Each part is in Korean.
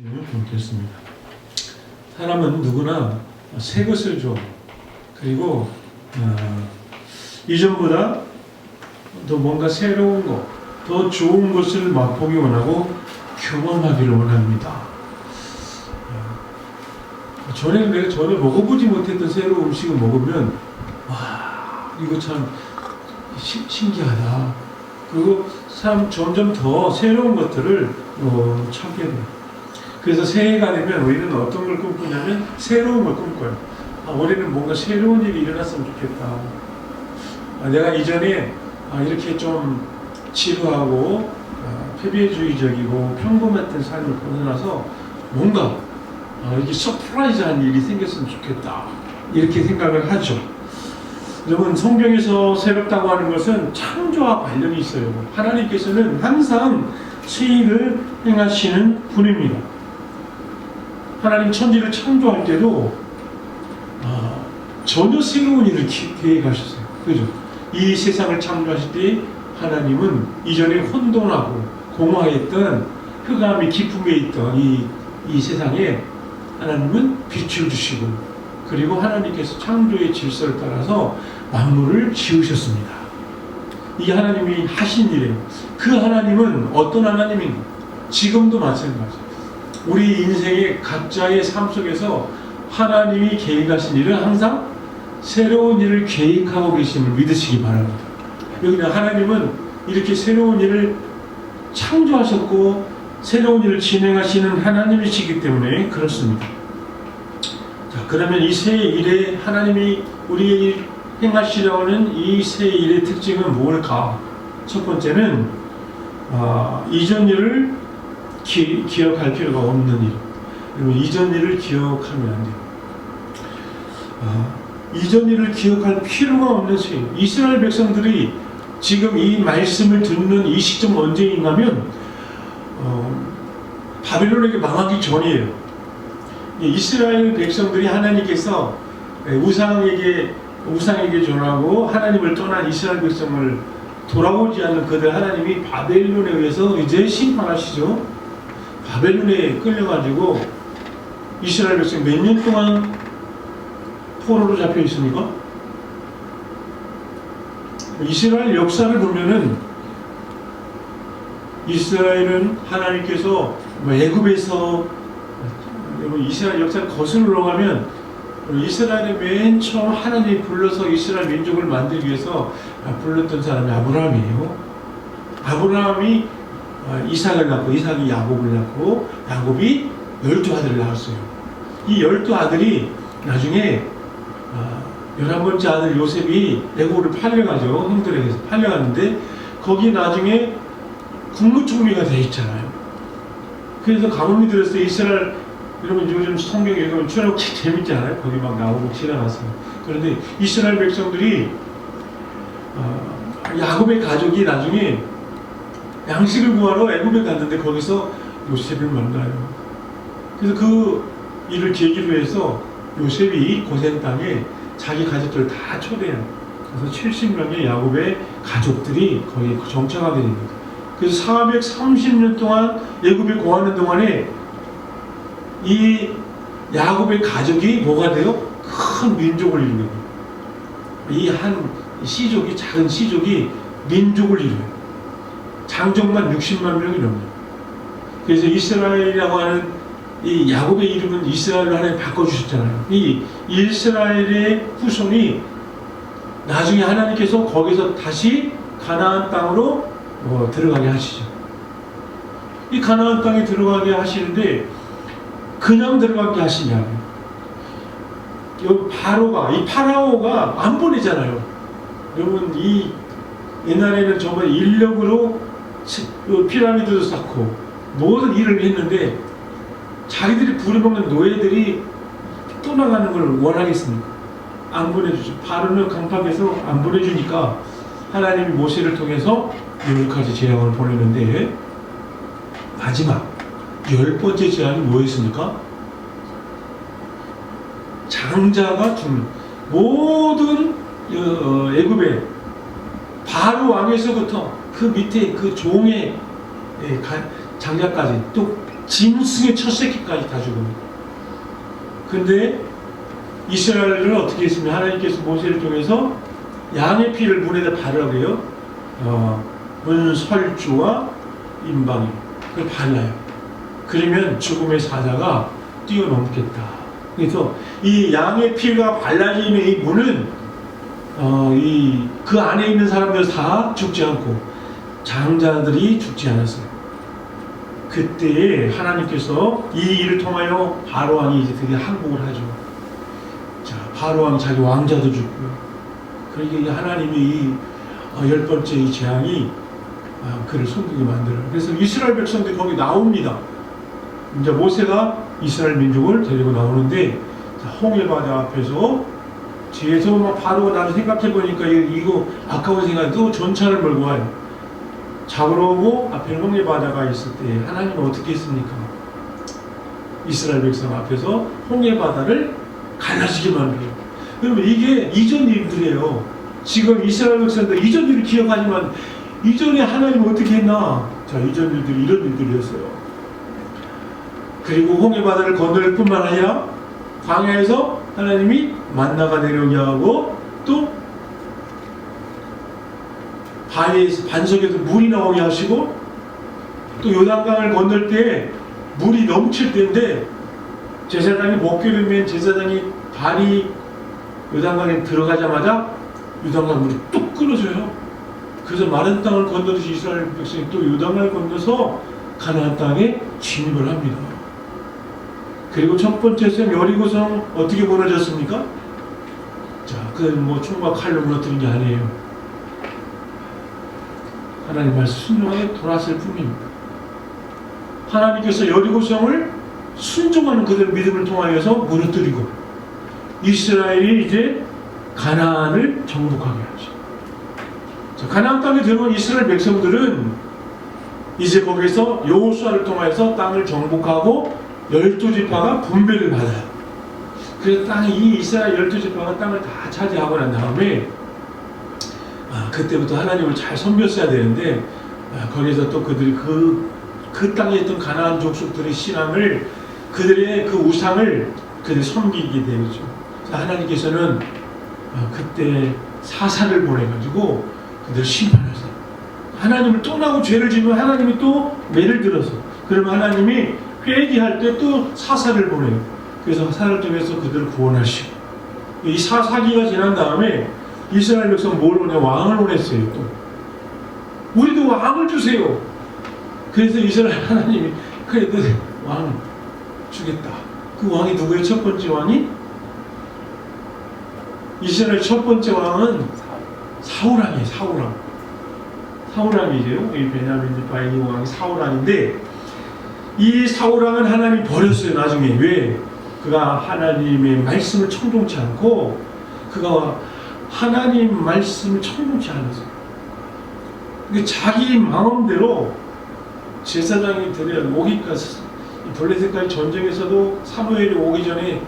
보겠습니다. 사람은 누구나 새 것을 좋아. 그리고 이전보다 더 뭔가 새로운 것, 더 좋은 것을 맛보기 원하고 경험하기를 원합니다. 전에 먹어보지 못했던 새로운 음식을 먹으면 와, 이거 참 신기하다. 그리고 점점 더 새로운 것들을 찾게 돼요. 그래서 새해가 되면 우리는 어떤 걸 꿈꾸냐면 새로운 걸 꿈꿔요. 올해는 뭔가 새로운 일이 일어났으면 좋겠다. 내가 이전에 이렇게 좀 지루하고 패배주의적이고 평범했던 삶을 벗어나서 뭔가 이게 서프라이즈한 일이 생겼으면 좋겠다. 이렇게 생각을 하죠. 여러분, 성경에서 새롭다고 하는 것은 창조와 관련이 있어요. 하나님께서는 항상 새 일을 행하시는 분입니다. 하나님 천지를 창조할 때도 전혀 새로운 일을 계획하셨어요. 그죠? 이 세상을 창조하실 때 하나님은 이전에 혼돈하고 공허했던 흑암이 깊음에 있던 이 세상에 하나님은 빛을 주시고, 그리고 하나님께서 창조의 질서를 따라서 만물을 지으셨습니다. 이게 하나님이 하신 일이에요. 그 하나님은 어떤 하나님인가? 지금도 마찬가지예요. 우리 인생의 각자의 삶 속에서 하나님이 계획하신 일은 항상 새로운 일을 계획하고 계심을 믿으시기 바랍니다. 여기는 하나님은 이렇게 새로운 일을 창조하셨고 새로운 일을 진행하시는 하나님이시기 때문에 그렇습니다. 자, 그러면 이 새 일에 하나님이 우리의 행하시려고 하는 이 새 일의 특징은 뭘까? 첫 번째는 이전 일을 기억할 필요가 없는 일. 그러면 이전 일을 기억하면 안 돼요. 이전 일을 기억할 필요가 없는 새 일. 이스라엘 백성들이 지금 이 말씀을 듣는 이 시점 언제인가면 바벨론에게 망하기 전이에요. 이스라엘 백성들이 하나님께서 우상에게 전하고 하나님을 떠난 이스라엘 백성을 돌아오지 않는 그들 하나님이 바벨론에 의해서 이제 심판하시죠. 바벨론에 끌려가지고 이스라엘 백성 몇 년 동안 포로로 잡혀 있습니까? 이스라엘 역사를 보면은 이스라엘은 하나님께서 애굽에서 이스라엘 역사를 거슬러 올라가면 이스라엘의 맨 처음 하나님이 불러서 이스라엘 민족을 만들기 위해서 불렀던 사람이 아브라함이에요. 아브라함이 이삭을 낳고 이삭이 야곱을 낳고 야곱이 12아들을 낳았어요. 이 12아들이 나중에 11번째 아들 요셉이 애굽으로 팔려가죠. 형들에게서 팔려갔는데 거기 나중에 국무총리가 돼 있잖아요. 그래서 가뭄이 들었을 때 이스라엘, 여러분 요즘 성경 읽으면 출애굽기 재밌잖아요. 거기 막 나오고 지나갔어요. 그런데 이스라엘 백성들이 야곱의 가족이 나중에 양식을 구하러 애굽에 갔는데 거기서 요셉을 만나요. 그래서 그 일을 계기로 해서 요셉이 고센 땅에 자기 가족들을 다 초대해요. 그래서 70명의 야곱의 가족들이 거기 정착하게 됩니다. 그래서 430년 동안 애굽에 거하는 동안에 이 야곱의 가족이 뭐가 돼요? 큰 민족을 이루게 돼요. 이 한 시족이, 작은 시족이 민족을 이루어요. 장정만 60만 명이 넘어요. 그래서 이스라엘이라고 하는 이 야곱의 이름은 이스라엘로 하나님 바꿔주셨잖아요. 이 이스라엘의 후손이 나중에 하나님께서 거기서 다시 가나안 땅으로 들어가게 하시죠. 이 가나안 땅에 들어가게 하시는데 그냥 들어가게 하시냐? 이 파라오가 안 보내잖아요. 여러분, 이 옛날에는 정말 인력으로 피라미드도 쌓고 모든 일을 했는데 자기들이 부려먹는 노예들이 떠나가는 걸 원하겠습니까? 안 보내주죠. 파라오는 강팍해서 안 보내주니까 하나님이 모세를 통해서 10가지 재앙을 보내는데 마지막 10번째 재앙이 뭐였습니까? 장자가 죽는, 모든 애굽의 바로 왕에서부터 그 밑에 그 종의 장자까지 또 짐승의 첫 새끼까지 다 죽습니다. 근데 이스라엘을 어떻게 했으면 하나님께서 모세를 통해서 양의 피를 문에다 바르라고 해요. 문설주와 임방이 그걸 발라요. 그러면 죽음의 사자가 뛰어넘겠다. 그래서 이 양의 피가 발라지는 이 문은 그 안에 있는 사람들 다 죽지 않고 장자들이 죽지 않았어요. 그때에 하나님께서 이 일을 통하여 바로 왕이 이제 드디어 항복을 하죠. 자, 바로 왕 자기 왕자도 죽고요. 그러니까 하나님이 열 번째 이 재앙이 그를 숨기게 만들어요. 그래서 이스라엘 백성들이 거기 나옵니다. 이제 모세가 이스라엘 민족을 데리고 나오는데, 자, 홍해 바다 앞에서 뒤에서 막 바로 나는 생각해 보니까 이거 아까운 생각이 또 전차를 몰고 와요. 잡으러 오고 앞에 홍해 바다가 있을 때 하나님은 어떻게 했습니까? 이스라엘 백성 앞에서 홍해 바다를 갈라지게 만들어요. 여러분 이게 이전 일들이에요. 지금 이스라엘 백성들 이전 일을 기억하지만 이전에 하나님은 어떻게 했나? 자, 이전 일들이 이런 일들이었어요. 그리고 홍해 바다를 건널 뿐만 아니라 광야에서 하나님이 만나가 내려오게 하고 또 바위에서 반석에서 물이 나오게 하시고 또 요단강을 건널 때 물이 넘칠 때인데 제사장이 목회를 맨 제사장이 발이 요단강에 들어가자마자 요단강 물이 뚝 끊어져요. 그래서 마른 땅을 건너듯이 이스라엘 백성이 또 요단강을 건너서 가나안 땅에 진입을 합니다. 그리고 첫 번째 성 여리고성 어떻게 무너졌습니까? 자, 그건 뭐 총과 칼로 무너뜨린 게 아니에요. 하나님 말씀 순종하게 돌았을 뿐입니다. 하나님께서 여리고성을 순종하는 그들의 믿음을 통하여서 무너뜨리고 이스라엘이 이제 가나안을 정복하게 하죠. 자, 가나안 땅에 들어온 이스라엘 백성들은 이제 거기서 여호수아를 통해서 땅을 정복하고 12지파가 분배를 받아요. 그래서 땅이 이 이스라엘 12지파가 땅을 다 차지하고 난 다음에 그때부터 하나님을 잘 섬겼어야 되는데 거기서 또 그들이 그 땅에 있던 가나안 족속들의 신앙을 그들의 그 우상을 그들이 섬기게 되죠. 하나님께서는 그때 사사를 보내가지고 그들을 심판하세요. 하나님을 떠나고 죄를 지면 하나님이 또 매를 들어서 그러면 하나님이 회개할 때 또 사사를 보내요. 그래서 사사를 통해서 그들을 구원하시고 이 사사기가 지난 다음에 이스라엘 백성 뭘 원해? 왕을 원했어요. 또 우리도 왕을 주세요. 그래서 이스라엘 하나님이 그래 왕 주겠다. 그 왕이 누구예요? 첫 번째 왕이 이스라엘 첫 번째 왕은 사울왕이에요. 사울왕이죠. 이 베냐민 지파의 이 왕이 사울왕인데 이 사울왕은 하나님이 버렸어요. 나중에 왜? 그가 하나님의 말씀을 청종치 않고 그가 하나님 말씀을 청종치 않았어요. 자기 마음대로 제사장이 오기까지 블레셋과의 전쟁에서도 사무엘이 오기 전에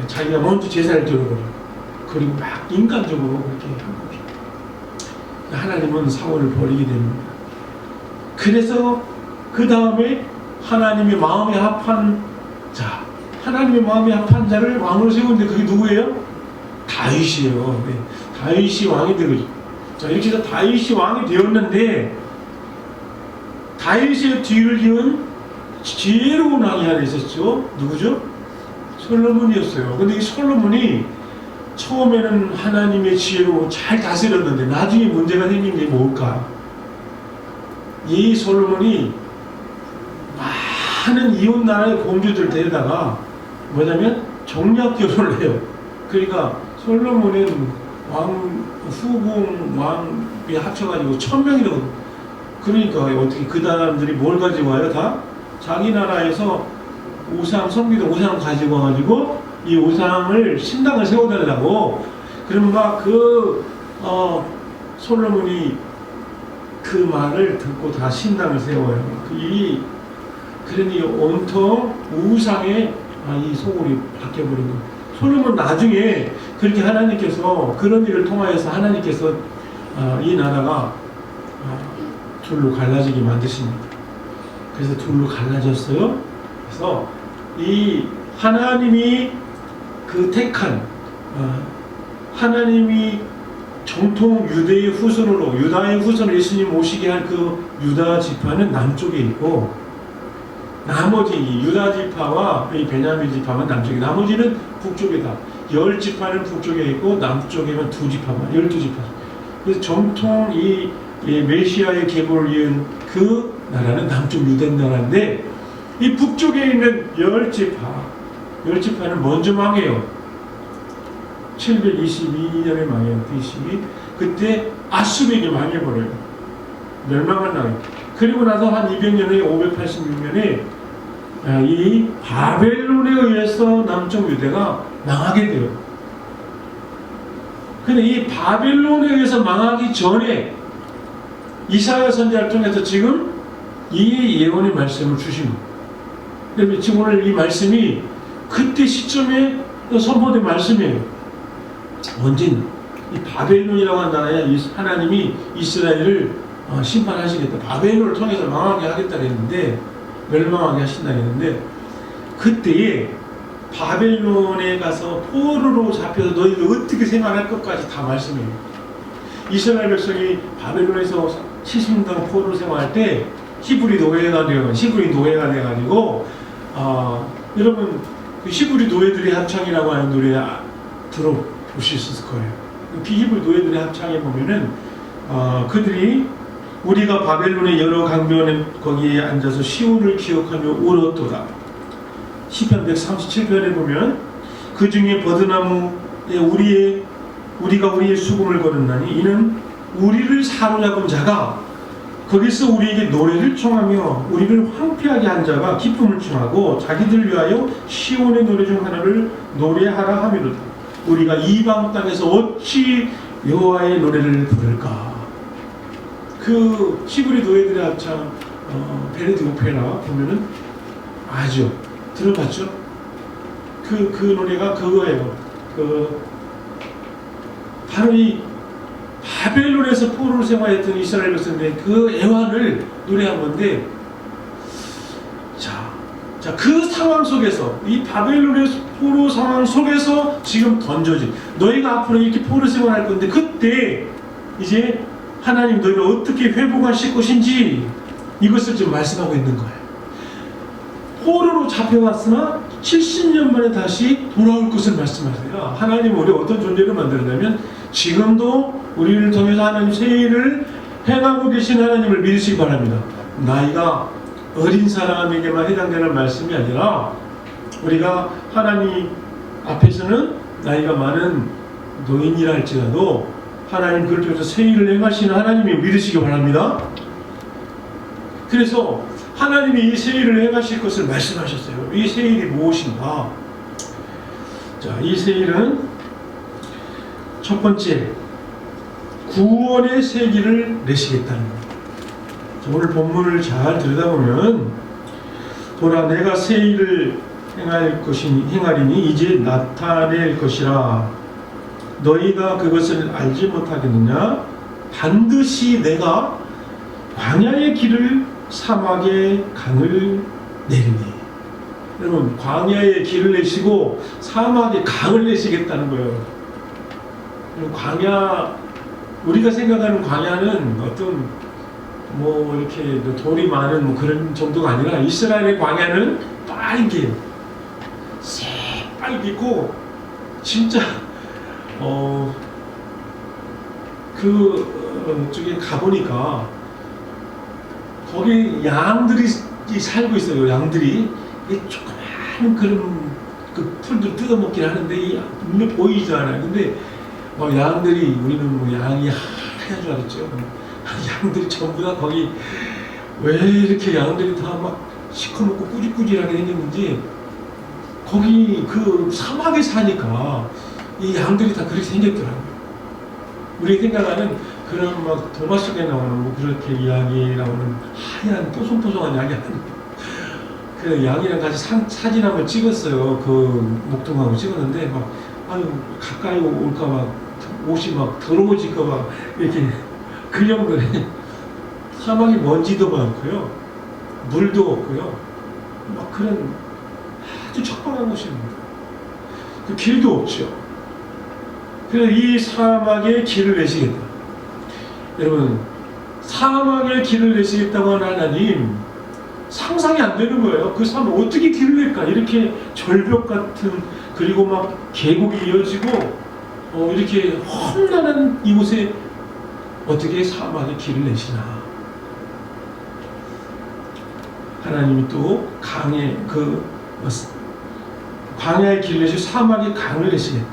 자기가 먼저 제사를 드려버려요. 그리고 막 인간적으로 그렇게 한 거죠. 하나님은 사울을 버리게 됩니다. 그래서 그 다음에 하나님의 마음에 합한 자, 하나님의 마음에 합한 자를 왕으로 세우는데 그게 누구예요? 다윗이에요. 네. 다윗이 왕이 되고, 자, 이렇게 해서 다윗이 왕이 되었는데 다윗의 뒤를 이은 지혜로운 왕이 하나 있었죠. 누구죠? 솔로몬이었어요. 근데 이 솔로몬이 처음에는 하나님의 지혜로 잘 다스렸는데 나중에 문제가 생긴 게 뭘까? 이 솔로몬이 많은 이웃 나라의 공주들 데려다가 뭐냐면 정략 결혼을 해요. 그러니까 솔로몬은 후궁 왕이 합쳐가지고 1000명이라고. 그러니까 어떻게 그 사람들이 뭘 가지고 와요? 다 자기 나라에서 우상 섬기던 우상 가지고 와가지고 이 우상을 신당을 세워달라고. 그러면 막 솔로몬이 그 말을 듣고 다 신당을 세워요. 그러니 온통 우상의 이 소굴이 바뀌어버린 거예요. 솔로몬 나중에 그렇게 하나님께서 그런 일을 통하여서 하나님께서 이 나라가 둘로 갈라지게 만드십니다. 그래서 둘로 갈라졌어요. 그래서 이 하나님이 그 택한 하나님이 정통 유대의 후손으로 유다의 후손으로 예수님 오시게 할 그 유다 지파는 남쪽에 있고 나머지 유다 지파와 이 베냐민 지파만 남쪽에 나머지는 북쪽에다 10지파는 북쪽에 있고 남쪽에는 2지파만 12지파. 그래서 정통 이 메시아의 계보를 이은 그 나라는 남쪽 유대 나라인데 이 북쪽에 있는 10지파는 먼저 망해요. 722년에 망해요. BC. 그때 아수르에게 망해버려요. 멸망한 나라. 그리고 나서 한 200년에 586년에 이 바벨론에 의해서 남쪽 유대가 망하게 돼요. 근데 이 바벨론에 의해서 망하기 전에 이사야 선지자를 통해서 지금 이 예언의 말씀을 주신 거예요. 지금 오늘 이 말씀이 그때 시점에 선포된 말씀이에요. 언젠 이 바벨론이라고 하는 나라에 하나님이 이스라엘을 심판하시겠다. 바벨론을 통해서 망하게 하겠다 했는데 멸망하게 하신다 했는데 그때에 바벨론에 가서 포로로 잡혀서 너희들 어떻게 생활할 것까지 다 말씀해요. 이스라엘 백성이 바벨론에서 70년 포로로 생활할 때 히브리 노예가 돼가지고 여러분 그 히브리 노예들의 합창이라고 하는 노래 들어보실 수 있을 거예요. 히브리 노예들의 합창에 보면은 그들이 우리가 바벨론의 여러 강변에 거기에 앉아서 시온을 기억하며 울었도다. 시편 137편에 보면 그 중에 버드나무에 우리가 우리의 수금을 걸었나니 이는 우리를 사로잡은 자가 거기서 우리에게 노래를 청하며 우리를 황폐하게 한 자가 기쁨을 청하고 자기들 위하여 시온의 노래 중 하나를 노래하라 하미로다. 우리가 이방 땅에서 어찌 여호와의 노래를 부를까. 그 히브리 노예들의 합창 베네딕 오페라 보면은 아죠. 들어봤죠? 그 노래가 그거예요. 바로 이 바벨론에서 포로로 생활했던 이스라엘 백성들의 그 애환을 노래한 건데, 자, 그 상황 속에서 이 바벨론의 포로 상황 속에서 지금 던져진 너희가 앞으로 이렇게 포로 생활할 건데 그때 이제 하나님 너희를 어떻게 회복하실 것인지 이것을 지금 말씀하고 있는 거예요. 포로로 잡혀갔으나 70년 만에 다시 돌아올 것을 말씀하세요. 하나님은 우리 어떤 존재를 만들었냐면 지금도 우리를 통해서 하나님 새 일을 행하고 계신 하나님을 믿으시기 바랍니다. 나이가 어린 사람에게만 해당되는 말씀이 아니라 우리가 하나님 앞에서는 나이가 많은 노인이라 할지라도 하나님 그를 통해서 새 일을 행하시는 하나님이 믿으시기 바랍니다. 그래서 하나님이 이 새 일을 행하실 것을 말씀하셨어요. 이 새 일이 무엇인가? 자, 이 새 일은 첫 번째 구원의 새 길을 내시겠다는 겁니다. 오늘 본문을 잘 들여다보면 보라 내가 새 일을 행하리니 이제 나타낼 것이라 너희가 그것을 알지 못하겠느냐? 반드시 내가 광야의 길을 사막의 강을 내리니. 여러분 광야의 길을 내시고 사막의 강을 내시겠다는 거예요. 광야, 우리가 생각하는 광야는 어떤 뭐 이렇게 돌이 많은 뭐 그런 정도가 아니라 이스라엘의 광야는 빨개요. 새빨개고 진짜 저기 가보니까 거기 양들이 살고 있어요. 양들이 조그마한 그런 그 풀들 뜯어먹긴 하는데 눈에 보이지 않아요. 근데 양들이 우리는 뭐 양이 하얀 줄 알았죠. 양들이 전부 다 거기 왜 이렇게 양들이 다 막 시커멓고 꾸질꾸질하게 생겼는지 거기 그 사막에 사니까 이 양들이 다 그렇게 생겼더라고요. 우리 생각하는 그런 막 동화 속에 나오는 뭐 그렇게 이야기 나오는 하얀 뽀송뽀송한 양이 아니고 그 양이랑 같이 사진 한번 찍었어요. 그 목동하고 찍었는데 막 가까이 올까봐 옷이 막 더러워질까봐 이렇게 그 정도에 사막에 먼지도 많고요, 물도 없고요. 막 그런 아주 척박한 곳입니다. 그 길도 없죠. 그래서 이 사막에 길을 내시겠다. 여러분, 사막에 길을 내시겠다고 하는 하나님, 상상이 안 되는 거예요. 그 사막 어떻게 길을 낼까? 이렇게 절벽 같은, 그리고 막 계곡이 이어지고 이렇게 험난한 이곳에 어떻게 사막에 길을 내시나? 하나님이 또 광야에 길을 내시고 사막에 강을 내시겠다.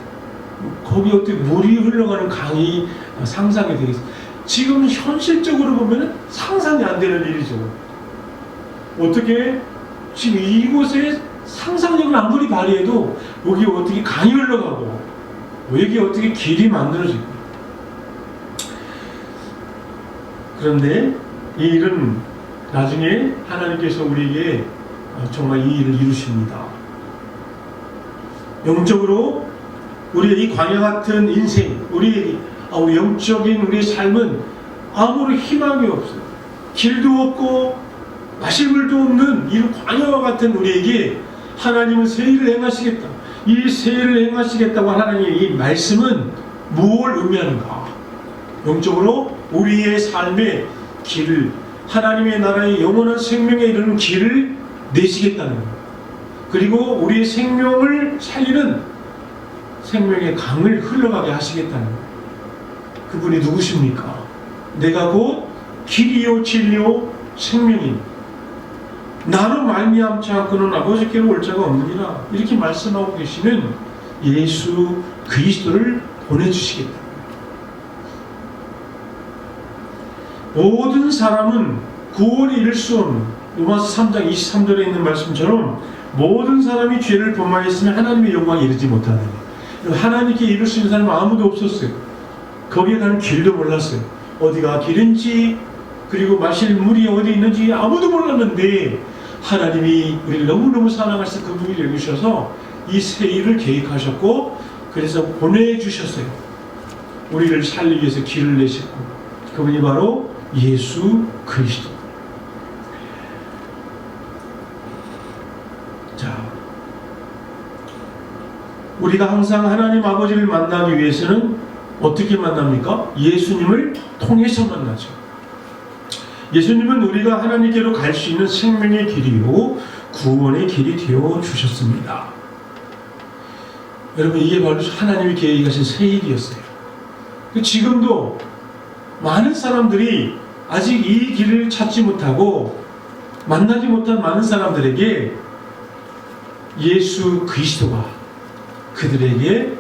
거기 어떻게 물이 흘러가는 강이 상상이 되겠어요. 지금 현실적으로 보면 상상이 안 되는 일이죠. 어떻게 지금 이곳에 상상력을 아무리 발휘해도 여기 어떻게 강이 흘러가고 여기 어떻게 길이 만들어지고. 그런데 이 일은 나중에 하나님께서 우리에게 정말 이 일을 이루십니다. 영적으로 우리의 이 광야 같은 인생, 우리 영적인 우리의 삶은 아무런 희망이 없어요. 길도 없고 마실 물도 없는 이 광야와 같은 우리에게 하나님은 새 일을 행하시겠다. 이 새 일을 행하시겠다고 하나님의 이 말씀은 무엇을 의미하는가? 영적으로 우리의 삶의 길을, 하나님의 나라의 영원한 생명에 이르는 길을 내시겠다는 것. 그리고 우리의 생명을 살리는 생명의 강을 흘러가게 하시겠다는 것. 그분이 누구십니까? 내가 곧 길이요 진리요 생명인, 나로 말미암지 않고는 아버지께로 올 자가 없느니라. 이렇게 말씀하고 계시는 예수 그리스도를 보내주시겠다. 모든 사람은 구원에 이를 수 없는, 로마서 3장 23절에 있는 말씀처럼 모든 사람이 죄를 범하였으면 하나님의 영광에 이르지 못하느니, 하나님께 이룰 수 있는 사람은 아무도 없었어요. 거기에 가는 길도 몰랐어요. 어디가 길인지, 그리고 마실 물이 어디 있는지 아무도 몰랐는데 하나님이 우리를 너무너무 사랑하셔서 그분이 여기셔서 이 새 일을 계획하셨고, 그래서 보내주셨어요. 우리를 살리기 위해서 길을 내셨고, 그분이 바로 예수 그리스도. 자, 우리가 항상 하나님 아버지를 만나기 위해서는 어떻게 만납니까? 예수님을 통해서 만나죠. 예수님은 우리가 하나님께로 갈 수 있는 생명의 길이요 구원의 길이 되어 주셨습니다. 여러분, 이게 바로 하나님이 계획하신 새 일이었어요. 지금도 많은 사람들이 아직 이 길을 찾지 못하고 만나지 못한 많은 사람들에게 예수 그리스도가 그들에게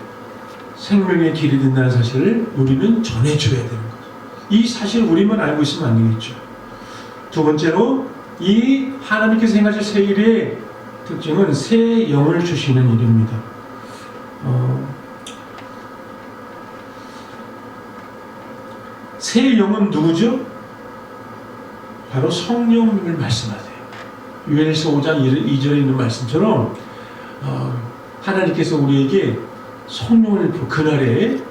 생명의 길이 된다는 사실을 우리는 전해줘야 되는 거죠. 이 사실을 우리만 알고 있으면 안 되겠죠. 두 번째로, 이 하나님께서 행하실 새 일의 특징은 새 영을 주시는 일입니다. 새 영은 누구죠? 바로 성령님을 말씀하세요. 요한일서 5장 2절에 있는 말씀처럼 하나님께서 우리에게 성령을 그날에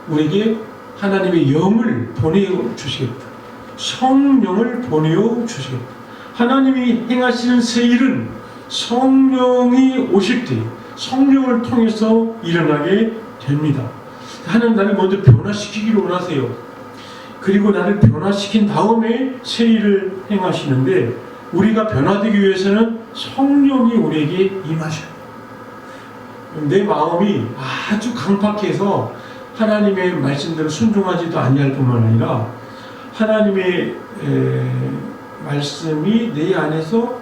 우리에게 하나님의 영을 보내어 주시겠다. 성령을 보내어 주시겠다. 하나님이 행하시는 새 일은 성령이 오실 때 성령을 통해서 일어나게 됩니다. 하나님 나를 먼저 변화시키기를 원하세요. 그리고 나를 변화시킨 다음에 새 일을 행하시는데, 우리가 변화되기 위해서는 성령이 우리에게 임하셔요. 내 마음이 아주 강팍해서 하나님의 말씀대로 순종하지도 아니할 뿐만 아니라 하나님의 말씀이 내 안에서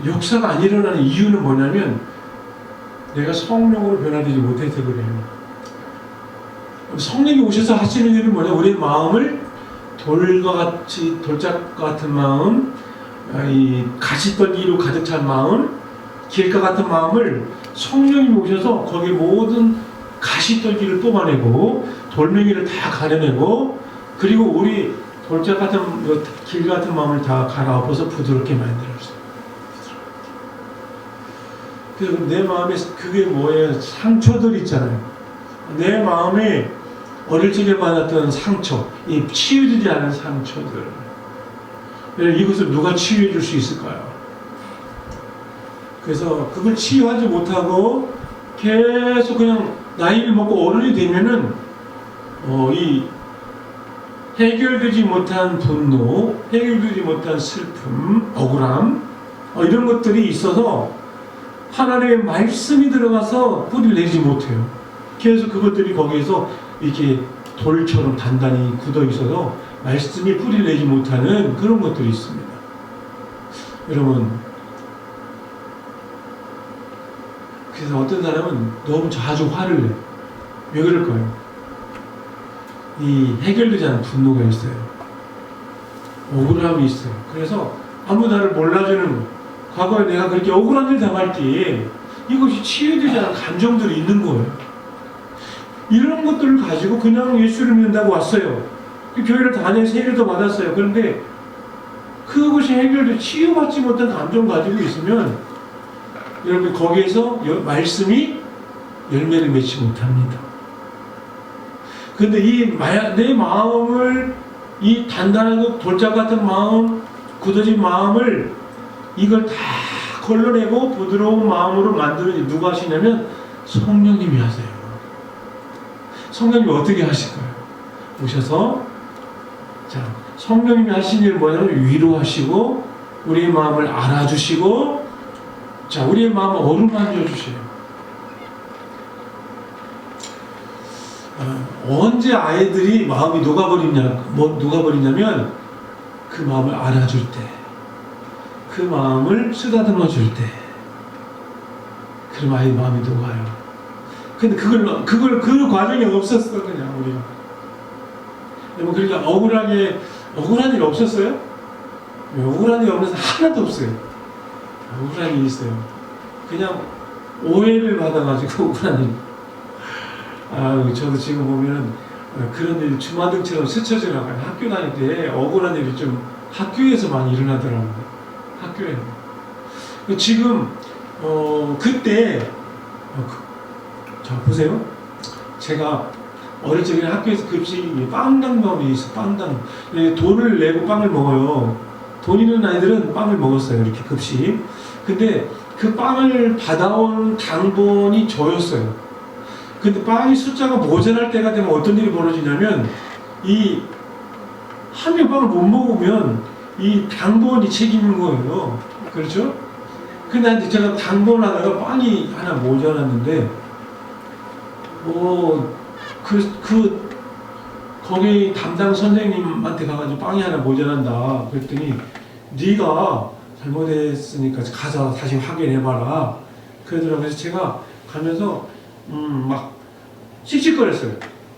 역사가 안 일어나는 이유는 뭐냐면 내가 성령으로 변화되지 못해서 그래요. 성령이 오셔서 하시는 일은 뭐냐? 우리의 마음을 돌과 같이, 돌짝과 같은 마음, 이 가시떨기로 가득 찬 마음, 길가 같은 마음을 성령이 오셔서 거기에 모든 가시떨기를 뽑아내고 돌멩이를 다 가려내고, 그리고 우리 돌짝 같은 길 같은 마음을 다 갈아엎어서 부드럽게 만들었어요. 그래서 내 마음에 그게 뭐예요? 상처들 있잖아요. 내 마음에 어릴 적에 받았던 상처, 이 치유되지 않은 상처들, 이것을 누가 치유해 줄 수 있을까요? 그래서 그걸 치유하지 못하고 계속 그냥 나이를 먹고 어른이 되면은 이 해결되지 못한 분노, 해결되지 못한 슬픔, 억울함 이런 것들이 있어서 하나님의 말씀이 들어가서 뿌리를 내리지 못해요. 계속 그것들이 거기에서 이렇게 돌처럼 단단히 굳어 있어서 말씀이 뿌리를 내지 못하는 그런 것들이 있습니다. 여러분, 그래서 어떤 사람은 너무 자주 화를 내요. 왜 그럴까요? 이 해결되지 않은 분노가 있어요. 억울함이 있어요. 그래서 아무 나를 몰라주는 거. 과거에 내가 그렇게 억울한 일 당할 때 이것이 치유되지 않은 감정들이 있는 거예요. 이런 것들을 가지고 그냥 예수를 믿는다고 왔어요. 교회를 다녀서 세례도 받았어요. 그런데 그것이 해결돼 치유받지 못한 감정 가지고 있으면 여러분 거기에서 말씀이 열매를 맺지 못합니다. 그런데 내 마음을 이 단단하고 돌짝 같은 마음, 굳어진 마음을 이걸 다 걸러내고 부드러운 마음으로 만드는 누가 하시냐면 성령님이 하세요. 성령님이 어떻게 하실까요? 오셔서 성령님이 하신 일 뭐냐면 위로하시고 우리의 마음을 알아주시고 우리의 마음을 어루만져 주세요. 언제 아이들이 마음이 녹아버리냐면 그 마음을 알아줄 때, 그 마음을 쓰다듬어 줄 때, 그럼 아이 마음이 녹아요. 근데 그 과정이 없었어, 그냥 우리가. 그러니까 억울한 일 없었어요? 억울한 일 없는 사람 하나도 없어요. 억울한 일이 있어요. 그냥 오해를 받아가지고 억울한 일. 저도 지금 보면 그런 일이 주마등처럼 스쳐 지나가요. 학교 다닐 때 억울한 일이 좀 학교에서 많이 일어나더라고요. 학교에. 지금 그때 자 보세요. 제가 어릴 적에 학교에서 급식이 빵당범이 있어. 빵당. 돈을 내고 빵을 먹어요. 돈 있는 아이들은 빵을 먹었어요. 이렇게 급식. 근데 그 빵을 받아온 당번이 저였어요. 근데 빵이 숫자가 모자랄 때가 되면 어떤 일이 벌어지냐면 한 명 빵을 못 먹으면 이 당번이 책임인 거예요. 그렇죠? 근데 제가 당번 하다가 빵이 하나 모자랐는데 거기 담당 선생님한테 가가지고 빵이 하나 모자란다. 그랬더니 네가 잘못했으니까 가서 다시 확인해봐라. 그러더라고요. 그래서 제가 가면서 막 씩씩거렸어요.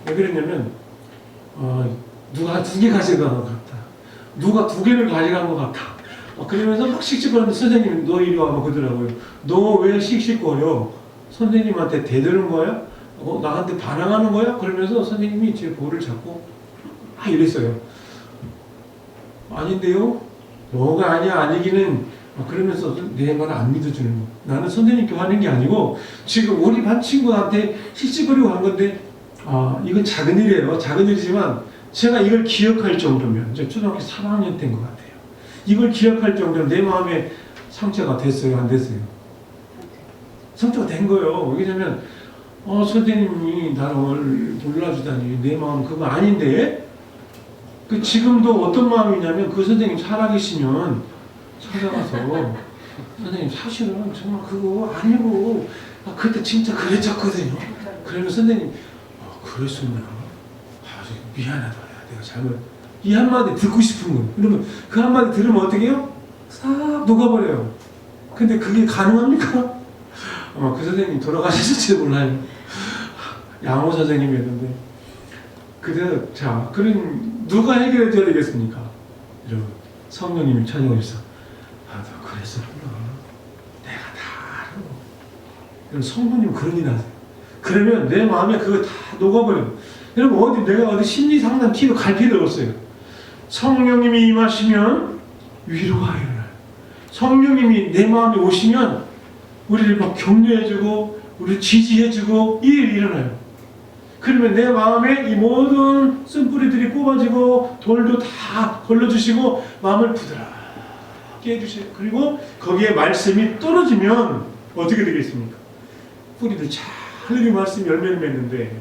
왜 그랬냐면 누가 2개 가져간 것 같다. 누가 2개를 가져간 것 같다. 그러면서 막 씩씩거렸는데 선생님이 너 이리 와봐 그러더라고요. 너 왜 씩씩거려? 선생님한테 대드는 거야? 나한테 반항하는 거야? 그러면서 선생님이 제 볼을 잡고 이랬어요. 아닌데요? 너가 아니기는 그러면서 내 말을 안 믿어주는 거. 나는 선생님께 하는 게 아니고 지금 우리 반 친구한테 씩씩거리고 한 건데 이건 작은 일이에요. 작은 일이지만 제가 이걸 기억할 정도면 이제 초등학교 3학년 된 것 같아요. 이걸 기억할 정도면 내 마음에 상처가 됐어요? 안 됐어요? 상처가 된 거예요. 왜냐면 선생님이 나를 몰라주다니 내 마음 그거 아닌데 지금도 어떤 마음이냐면 그 선생님 살아계시면 찾아가서 선생님 사실은 정말 그거 아니고 그때 진짜 그랬었거든요. 그러면 선생님 그랬었나? 미안하다. 내가 잘못 이 한마디 듣고 싶은 거예요. 그러면 그 한마디 들으면 어떻게 해요? 싹 녹아버려요. 근데 그게 가능합니까? 아마 그 선생님 돌아가셨을지도 몰라요. 양호 선생님이었는데 그럼 누가 해결해 줘야 되겠습니까? 여러분 성령님이 찾아오셔서 너 그랬었구나. 내가 다 알아. 그럼 성령님 그런 일 하세요. 그러면 내 마음에 그거 다 녹아버려요. 여러분 내가 어디 심리 상담 팀에 갈 필요 없어요. 성령님이 임하시면 위로가 일어나요. 성령님이 내 마음에 오시면 우리를 막 격려해주고 우리를 지지해주고 이 일이 일어나요. 그러면 내 마음에 이 모든 쓴뿌리들이 뽑아지고 돌도 다 걸러주시고 마음을 부드럽게 덮게 해주세요. 그리고 거기에 말씀이 떨어지면 어떻게 되겠습니까? 뿌리도 잘 이 말씀 열매를 맺는데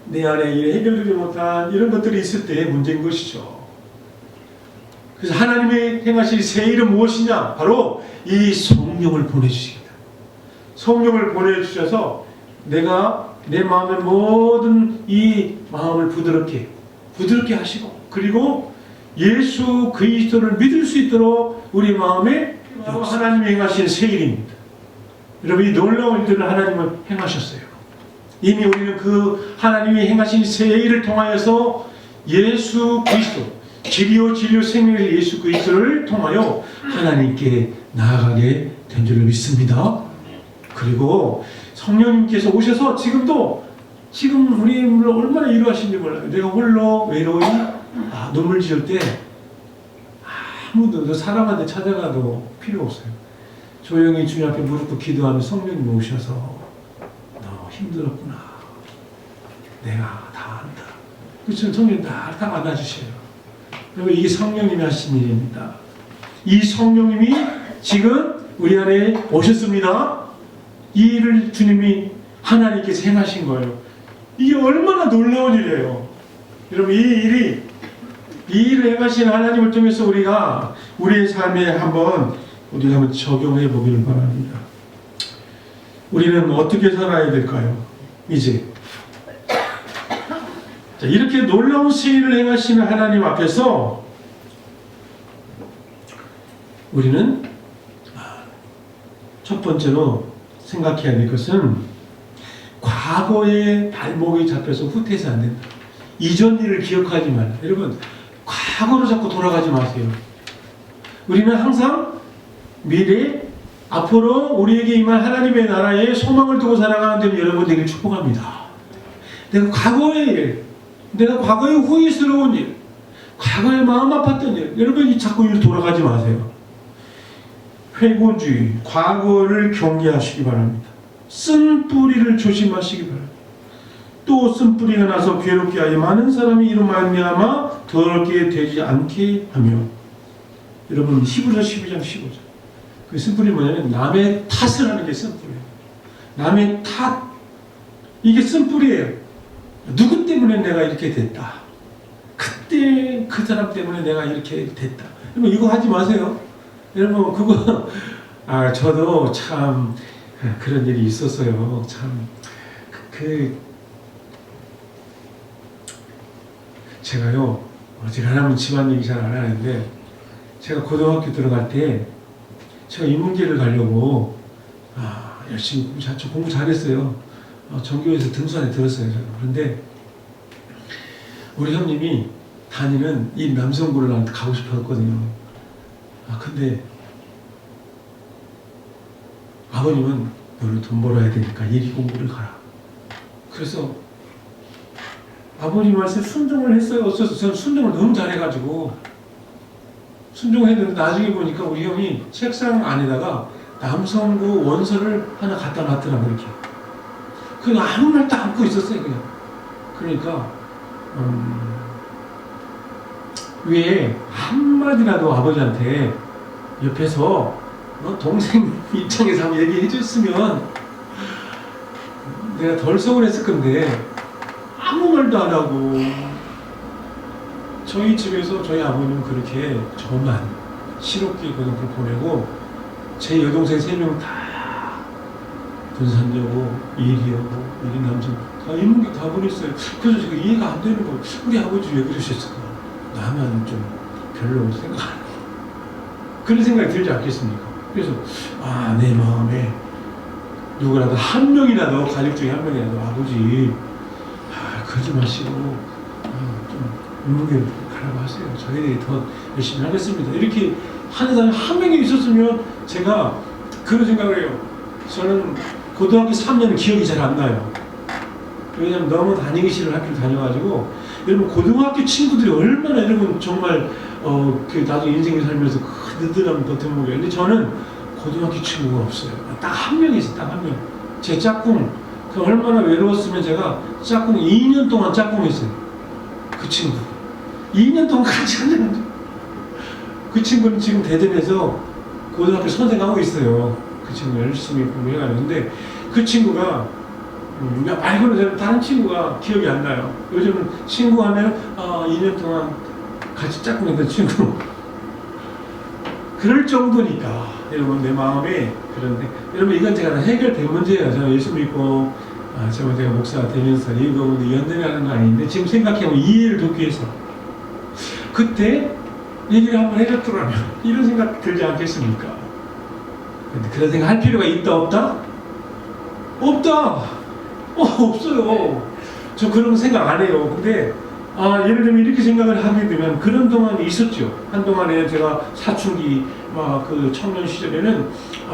내 안에 이 해결되지 못한 이런 것들이 있을 때 문제인 것이죠. 그래서 하나님의 행하실 새 일은 무엇이냐? 바로 이 성령을 보내주십니다. 성령을 보내주셔서 내가 내 마음의 모든 이 마음을 부드럽게 하시고, 그리고 예수 그리스도를 믿을 수 있도록 우리 마음에 하나님이 행하신 새 일입니다. 여러분, 이 놀라운 일들을 하나님은 행하셨어요. 이미 우리는 그 하나님이 행하신 새 일을 통하여서 예수 그리스도, 길이요 진리요 생명의 예수 그리스도를 통하여 하나님께 나아가게 된 줄을 믿습니다. 그리고 성령님께서 오셔서 지금 우리를 얼마나 위로하시는지 몰라요. 내가 홀로 외로이 눈물 지을 때 아무도 사람한테 찾아가도 필요 없어요. 조용히 주님 앞에 무릎 꿇고 기도하면 성령님 오셔서 너 힘들었구나. 내가 다 안다. 그렇죠? 성령님 다 안아주셔요. 그리고 이게 성령님이 하신 일입니다. 이 성령님이 지금 우리 안에 오셨습니다. 이 일을 주님이 하나님께서 행하신 거예요. 이게 얼마나 놀라운 일이에요. 여러분, 이 일을 행하신 하나님을 통해서 우리가 우리의 삶에 한번 적용해 보기를 바랍니다. 우리는 어떻게 살아야 될까요? 이제 자, 이렇게 놀라운 새 일을 행하시는 하나님 앞에서 우리는 첫 번째로 생각해야 될 것은 과거의 발목이 잡혀서 후퇴해서 안 된다. 이전 일을 기억하지 말라. 여러분, 과거로 자꾸 돌아가지 마세요. 우리는 항상 미래, 앞으로 우리에게 임할 하나님의 나라에 소망을 두고 살아가는 데 여러분 되길 축복합니다. 내가 과거의 일, 내가 과거의 후회스러운 일, 과거에 마음 아팠던 일, 여러분 자꾸 일로 돌아가지 마세요. 회고주의, 과거를 경계하시기 바랍니다. 쓴 뿌리를 조심하시기 바랍니다. 또 쓴 뿌리가 나서 괴롭게 하여 많은 사람이 이로 말미암아 더럽게 되지 않게 하며. 여러분, 히브리서 12장 15절. 그 쓴 뿌리 뭐냐면 남의 탓을 하는 게 쓴 뿌리예요. 남의 탓, 이게 쓴 뿌리예요. 누구 때문에 내가 이렇게 됐다. 그때 그 사람 때문에 내가 이렇게 됐다. 여러분, 이거 하지 마세요. 여러분, 그거 저도 참 그런 일이 있었어요. 참 제가요, 제가 하나님 집안 얘기 잘 안 하는데, 제가 고등학교 들어갈 때 제가 인문계를 가려고 열심히 공부 잘했어요. 전교에서 등수 안에 들었어요. 제가. 그런데 우리 형님이 다니는 이 남성고를 나한테 가고 싶었거든요. 근데 아버님은 너는 돈 벌어야 되니까 예비 공부를 가라. 그래서 아버님 말씀에 순종을 했어요. 어째서 저는 순종을 너무 잘해가지고 순종했는데 나중에 보니까 우리 형이 책상 안에다가 남성고 원서를 하나 갖다 놨더라고. 이렇게 그냥 아무 말도 안고 있었어요. 그냥. 그러니까 왜 한마디라도 아버지한테 옆에서 동생 입장에서 한번 얘기해 줬으면 내가 덜 서운했을 건데 아무 말도 안 하고, 저희 집에서 저희 아버님은 그렇게 저만 실업기 고등학교 보내고 제 여동생 3명 다 군산여고, 이리여고, 이리 남성 다 인문계 다 보냈어요. 그래서 제가 이해가 안 되는 거예요. 우리 아버지 왜 그러셨을까? 나만 좀 별로 생각 안 해요. 그런 생각이 들지 않겠습니까? 그래서 내 마음에 누구라도 한 명이라도, 가족 중에 한 명이라도 아버지 그러지 마시고 좀 인문계로 가라고 하세요. 저희들이 더 열심히 하겠습니다. 이렇게 하는 사람이 한 명이 있었으면 제가 그런 생각을 해요. 저는 고등학교 3년은 기억이 잘 안 나요. 왜냐면 너무 다니기 싫은 학교를 다녀가지고. 여러분, 고등학교 친구들이 얼마나 여러분 정말 나중에 인생을 살면서 큰 든든함을 버텨보게. 근데 저는 고등학교 친구가 없어요. 딱 한 명이 있어요. 딱 한 명. 제 짝꿍. 그 얼마나 외로웠으면 제가 짝꿍 2년 동안 짝꿍했어요. 그 친구. 2년 동안 같이 앉았는데 그 친구는 지금 대전에서 고등학교 선생하고 있어요. 그 친구 열심히 공부해가는데 그 친구가 말고는 다른 친구가 기억이 안 나요. 요즘은 친구 하면 2년 동안 같이 짝꿍 했던 친구 그럴 정도니까 여러분 내 마음에 그런데 여러분 이건 제가 해결될 문제예요. 저는 예수 믿고 제가 목사가 되면서 이거 연대를 하는 거 아닌데 지금 생각해보면 이해를 돕기 위해서 그때 얘기를 한번 해줬더라면 이런 생각 들지 않겠습니까? 근데 그런 생각 할 필요가 있다 없다? 없다! 없어요. 저 그런 생각 안 해요. 근데 예를 들면 이렇게 생각을 하게 되면 그런 동안이 있었죠. 한동안에 제가 사춘기 그 청년 시절에는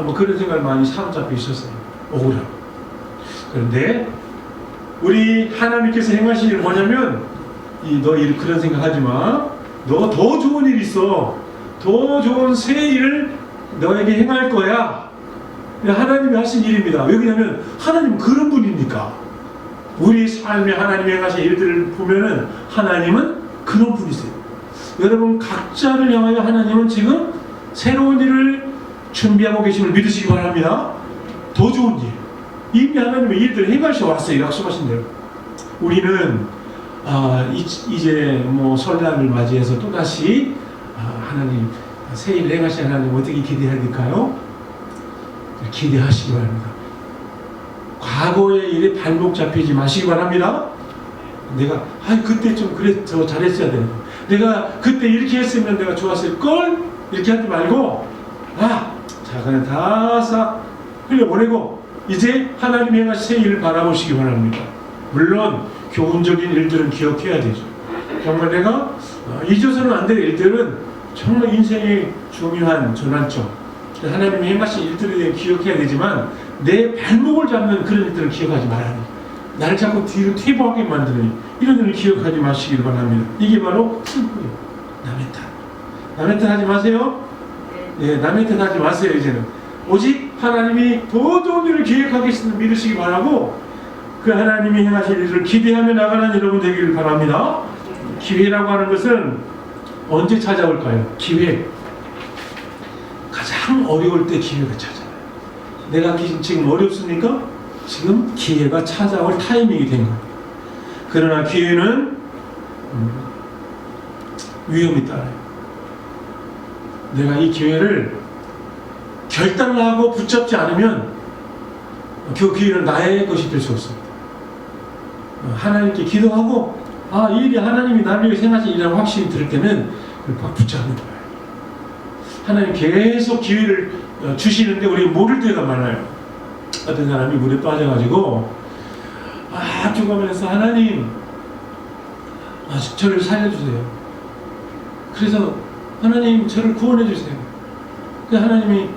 뭐 그런 생각을 많이 사로잡혀 있었어요. 억울하고. 그런데 우리 하나님께서 행하신 일은 뭐냐면 너 그런 생각하지 마. 너 더 좋은 일 있어. 더 좋은 새 일을 너에게 행할 거야. 하나님이 하신 일입니다. 왜냐하면 하나님은 그런 분이니까. 우리 삶에 하나님이 행하신 일들을 보면은 하나님은 그런 분이세요. 여러분 각자를 향하여 하나님은 지금 새로운 일을 준비하고 계심을 믿으시기 바랍니다. 더 좋은 일. 이미 하나님의 일들을 행하셔 왔어요. 약속하신 대로. 우리는 이제 설날을 맞이해서 또다시 하나님 새 일을 행하신 하나님 어떻게 기대해야 될까요? 기대하시기 바랍니다. 과거의 일에 발목 잡히지 마시기 바랍니다. 내가 그때 좀 더 잘했어야 되는데 내가 그때 이렇게 했으면 내가 좋았을걸? 이렇게 하지 말고 자 그냥 다 싹 흘려보내고 이제 하나님이 행하신 새 일을 바라보시기 바랍니다. 물론 교훈적인 일들은 기억해야 되죠. 정말 내가 잊어서는 안 될 일들은 정말 인생의 중요한 전환점 하나님이 행하신 일들에 대해 기억해야 되지만 내 발목을 잡는 그런 일들을 기억하지 말아야 돼요. 나를 자꾸 뒤로 퇴보하게 만드는 이런 일을 기억하지 마시길 바랍니다. 이게 바로 슬픔이에요. 남의 탓 하지 마세요. 남의 탓 하지 마세요. 이제는 오직 하나님이 더 좋은 일을 기획하겠음을 믿으시기 바라고 그 하나님이 행하실 일을 기대하며 나가는 여러분 되기를 바랍니다. 기회라고 하는 것은 언제 찾아올까요? 기회. 가장 어려울 때 기회가 찾아와요. 내가 지금 어렵습니까? 지금 기회가 찾아올 타이밍이 된 거예요. 그러나 기회는 위험이 따라요. 내가 이 기회를 결단을 하고 붙잡지 않으면 그 기회는 나의 것이 될 수 없습니다. 하나님께 기도하고 이 일이 하나님이 나를 위해 생하신 일이라고 확신이 들 때는 그걸 꽉 붙잡는 거예요. 하나님 계속 기회를 주시는데 우리가 모를 때가 많아요. 어떤 사람이 물에 빠져가지고 죽어가면서 하나님 저를 살려주세요. 그래서 하나님 저를 구원해주세요. 그래서 하나님이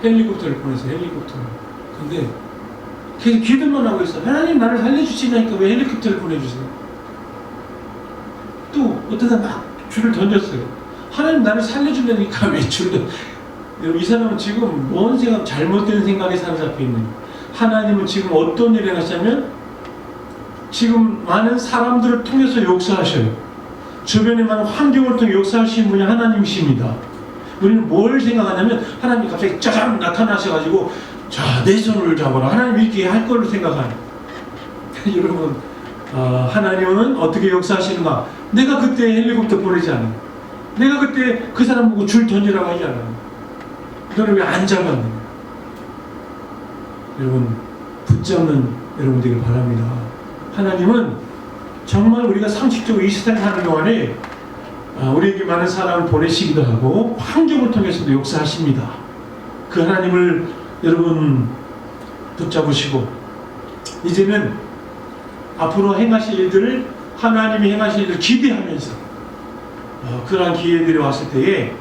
헬리콥터를 보내세요. 헬리콥터를. 근데 계속 기도만 하고 있어. 하나님 나를 살려주시니까 왜 헬리콥터를 보내주세요? 또 어떤 사람 막 줄을 던졌어요. 하나님 나를 살려주려니까 왜 줄을 이 사람은 지금 뭔 생각, 잘못된 생각에 사로잡혀 있는 거예요. 하나님은 지금 어떤 일을 하시냐면 지금 많은 사람들을 통해서 역사하셔요. 주변에 많은 환경을 통해 역사하시는 분이 하나님이십니다. 우리는 뭘 생각하냐면 하나님이 갑자기 짜잔 나타나셔가지고 내 손을 잡아라. 하나님 이렇게 할 거를 생각하는. 여러분 하나님은 어떻게 역사하시는가? 내가 그때 헬리콥터 보내지 않아요. 내가 그때 그 사람 보고 줄 던지라고 하지 않아요. 너는 왜 안 잡았느냐? 여러분 붙잡는 여러분 되길 바랍니다. 하나님은 정말 우리가 상식적으로 이 세상에 사는 동안에 우리에게 많은 사람을 보내시기도 하고 환경을 통해서도 역사하십니다. 그 하나님을 여러분 붙잡으시고 이제는 앞으로 행하실 일들을 하나님이 행하실 일을 기대하면서 그러한 기회들이 왔을 때에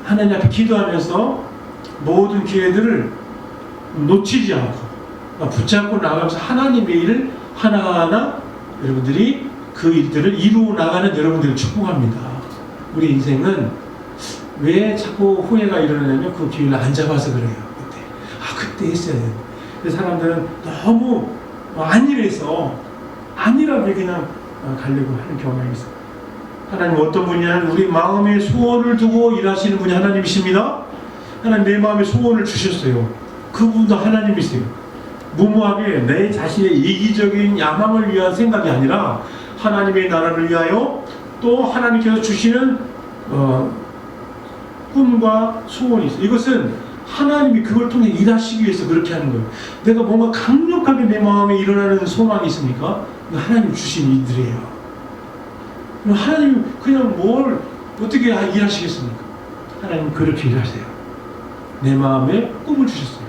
하나님 앞에 기도하면서 모든 기회들을 놓치지 않고 붙잡고 나가면서 하나님의 일을 하나하나 여러분들이 그 일들을 이루어 나가는 여러분들을 축복합니다. 우리 인생은 왜 자꾸 후회가 일어나냐면 그 기회를 안 잡아서 그래요. 그때 했어야 돼. 근데 사람들은 너무 안일해서 안일하게 그냥 가려고 하는 경향이 있어요. 하나님 어떤 분이냐면 우리 마음의 소원을 두고 일하시는 분이 하나님이십니다. 하나님 내 마음의 소원을 주셨어요. 그분도 하나님이세요. 무모하게 내 자신의 이기적인 야망을 위한 생각이 아니라 하나님의 나라를 위하여 또 하나님께서 주시는 꿈과 소원이 있어요. 이것은 하나님이 그걸 통해 일하시기 위해서 그렇게 하는 거예요. 내가 뭔가 강력하게 내 마음에 일어나는 소망이 있으니까 하나님 주신 일들이에요. 하나님 그냥 뭘 어떻게 일하시겠습니까? 하나님 그렇게 일하세요. 내 마음에 꿈을 주셨어요.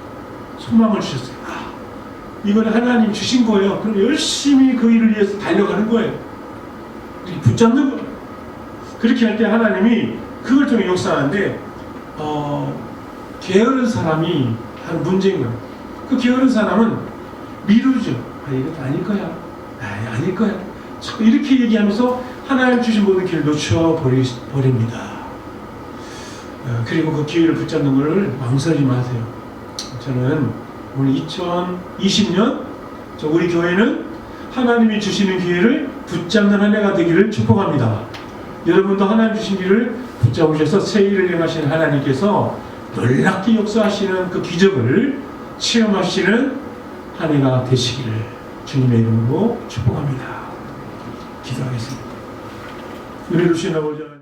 소망을 주셨어요. 이걸 하나님 주신 거예요. 그럼 열심히 그 일을 위해서 달려가는 거예요. 붙잡는 거예요. 그렇게 할 때 하나님이 그걸 통해 역사하는데 게으른 사람이 하는 문제인 거예요. 그 게으른 사람은 미루죠. 이것도 아닐 거야. 아닐 거야. 이렇게 얘기하면서 하나님 주신 모든 기회를 놓쳐버립니다. 그리고 그 기회를 붙잡는 것을 망설이지 마세요. 저는 오늘 2020년 우리 교회는 하나님이 주시는 기회를 붙잡는 한 해가 되기를 축복합니다. 여러분도 하나님 주신 기회를 붙잡으셔서 새 일을 행하시는 하나님께서 놀랍게 역사하시는 그 기적을 체험하시는 한 해가 되시기를 주님의 이름으로 축복합니다. 기도하겠습니다. 은혜 주신 아버지